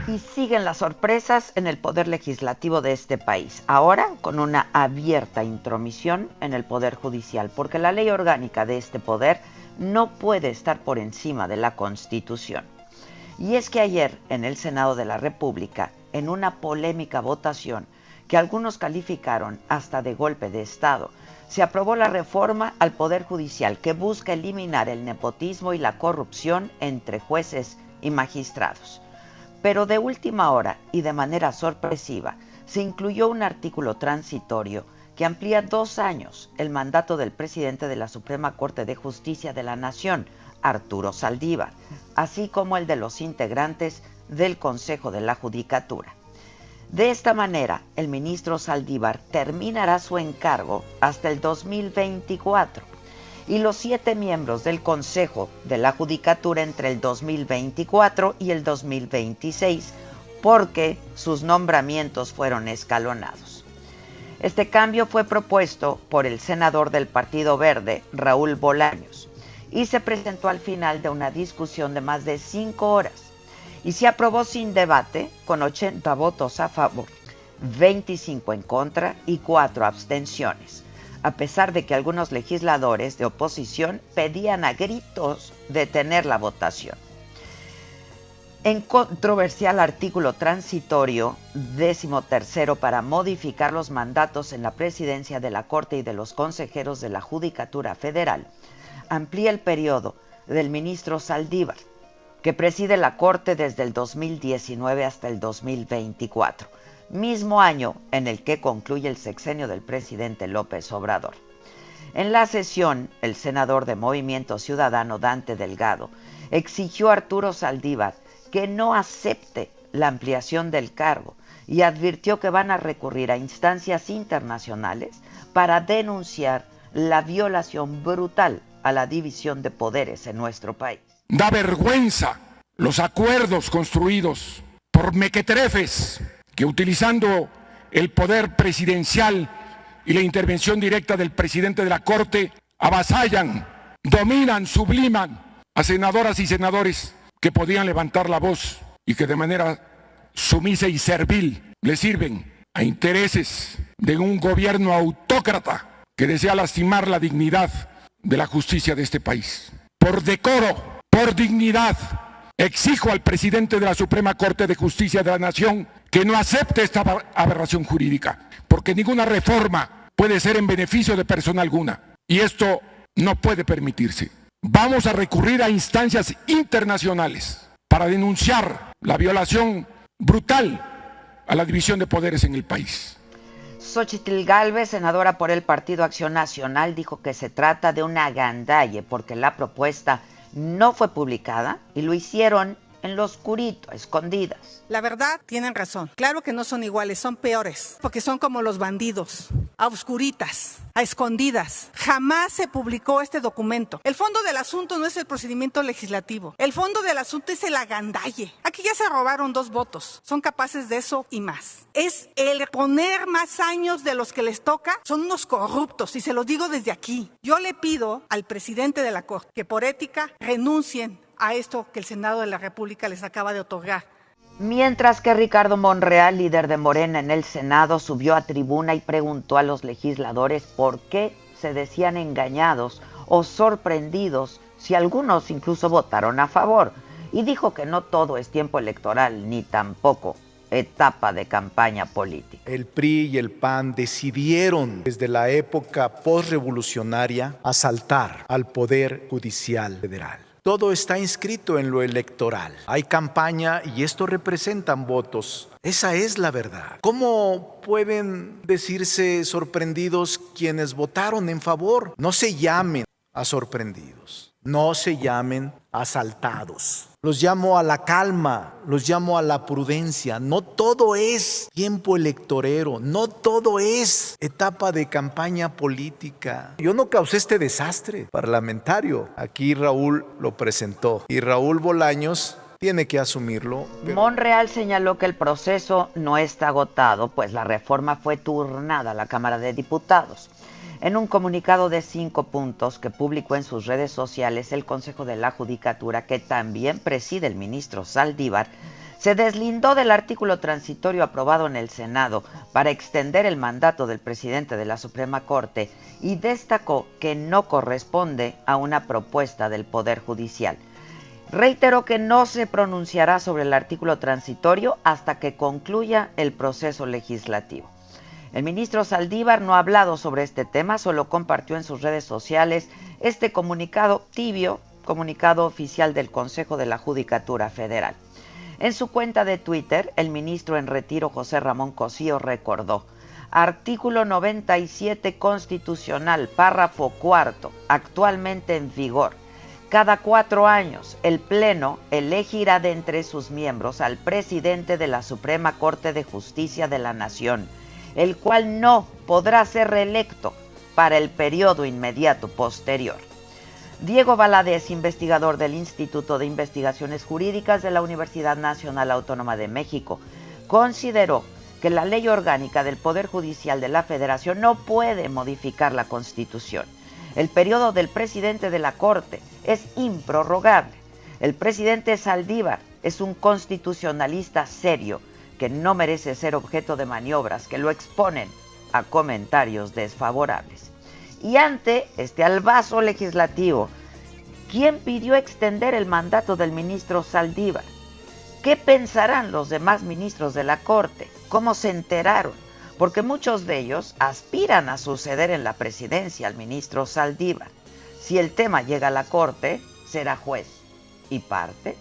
Y siguen las sorpresas en el poder legislativo de este país, ahora con una abierta intromisión en el poder judicial, porque la ley orgánica de este poder no puede estar por encima de la Constitución. Y es que ayer en el Senado de la República, en una polémica votación que algunos calificaron hasta de golpe de Estado, se aprobó la reforma al Poder Judicial que busca eliminar el nepotismo y la corrupción entre jueces y magistrados. Pero de última hora y de manera sorpresiva se incluyó un artículo transitorio que amplía 2 años el mandato del presidente de la Suprema Corte de Justicia de la Nación, Arturo Saldívar, así como el de los integrantes del Consejo de la Judicatura. De esta manera, el ministro Saldívar terminará su encargo hasta el 2024 y los 7 miembros del Consejo de la Judicatura entre el 2024 y el 2026, porque sus nombramientos fueron escalonados. Este cambio fue propuesto por el senador del Partido Verde, Raúl Bolaños, y se presentó al final de una discusión de más de 5 horas, y se aprobó sin debate, con 80 votos a favor, 25 en contra y 4 abstenciones, a pesar de que algunos legisladores de oposición pedían a gritos detener la votación. En controversial artículo transitorio 13º para modificar los mandatos en la presidencia de la Corte y de los consejeros de la Judicatura Federal, amplía el periodo del ministro Saldívar, que preside la Corte desde el 2019 hasta el 2024, mismo año en el que concluye el sexenio del presidente López Obrador. En la sesión, el senador de Movimiento Ciudadano, Dante Delgado, exigió a Arturo Saldívar que no acepte la ampliación del cargo y advirtió que van a recurrir a instancias internacionales para denunciar la violación brutal a la división de poderes en nuestro país. Da vergüenza los acuerdos construidos por mequetrefes que, utilizando el poder presidencial y la intervención directa del presidente de la Corte, avasallan, dominan, subliman a senadoras y senadores que podían levantar la voz y que de manera sumisa y servil le sirven a intereses de un gobierno autócrata que desea lastimar la dignidad de la justicia de este país. Por decoro, por dignidad, exijo al presidente de la Suprema Corte de Justicia de la Nación que no acepte esta aberración jurídica, porque ninguna reforma puede ser en beneficio de persona alguna, y esto no puede permitirse. Vamos a recurrir a instancias internacionales para denunciar la violación brutal a la división de poderes en el país. Xóchitl Gálvez, senadora por el Partido Acción Nacional, dijo que se trata de una agandalle porque la propuesta no fue publicada y lo hicieron en lo oscurito, a escondidas. La verdad, tienen razón. Claro que no son iguales, son peores, porque son como los bandidos, a oscuritas, a escondidas. Jamás se publicó este documento. El fondo del asunto no es el procedimiento legislativo. El fondo del asunto es el agandalle. Aquí ya se robaron 2 votos. Son capaces de eso y más. Es el poner más años de los que les toca. Son unos corruptos, y se los digo desde aquí. Yo le pido al presidente de la Corte que por ética renuncien a esto que el Senado de la República les acaba de otorgar. Mientras que Ricardo Monreal, líder de Morena en el Senado, subió a tribuna y preguntó a los legisladores por qué se decían engañados o sorprendidos si algunos incluso votaron a favor, y dijo que no todo es tiempo electoral ni tampoco etapa de campaña política. El PRI y el PAN decidieron desde la época postrevolucionaria asaltar al Poder Judicial Federal. Todo está inscrito en lo electoral. Hay campaña y esto representan votos. Esa es la verdad. ¿Cómo pueden decirse sorprendidos quienes votaron en favor? No se llamen a sorprendidos, no se llamen asaltados. Los llamo a la calma, los llamo a la prudencia. No todo es tiempo electorero, no todo es etapa de campaña política. Yo no causé este desastre parlamentario. Aquí Raúl lo presentó y Raúl Bolaños tiene que asumirlo. Monreal señaló que el proceso no está agotado, pues la reforma fue turnada a la Cámara de Diputados. En un comunicado de 5 puntos que publicó en sus redes sociales, el Consejo de la Judicatura, que también preside el ministro Saldívar, Se deslindó del artículo transitorio aprobado en el Senado para extender el mandato del presidente de la Suprema Corte y destacó que no corresponde a una propuesta del Poder Judicial. Reiteró que no se pronunciará sobre el artículo transitorio hasta que concluya el proceso legislativo. El ministro Saldívar no ha hablado sobre este tema, solo compartió en sus redes sociales este comunicado tibio, comunicado oficial del Consejo de la Judicatura Federal. En su cuenta de Twitter, el ministro en retiro José Ramón Cosío recordó: artículo 97 constitucional, párrafo cuarto, actualmente en vigor. Cada 4 años, el Pleno elegirá de entre sus miembros al presidente de la Suprema Corte de Justicia de la Nación, el cual no podrá ser reelecto para el periodo inmediato posterior. Diego Valadez, investigador del Instituto de Investigaciones Jurídicas de la Universidad Nacional Autónoma de México, consideró que la Ley Orgánica del Poder Judicial de la Federación no puede modificar la Constitución. El periodo del presidente de la Corte es improrrogable. El presidente Saldívar es un constitucionalista serio que no merece ser objeto de maniobras que lo exponen a comentarios desfavorables. Y ante este albazo legislativo, ¿quién pidió extender el mandato del ministro Saldívar? ¿Qué pensarán los demás ministros de la Corte? ¿Cómo se enteraron? Porque muchos de ellos aspiran a suceder en la presidencia al ministro Saldívar. Si el tema llega a la Corte, será juez y parte.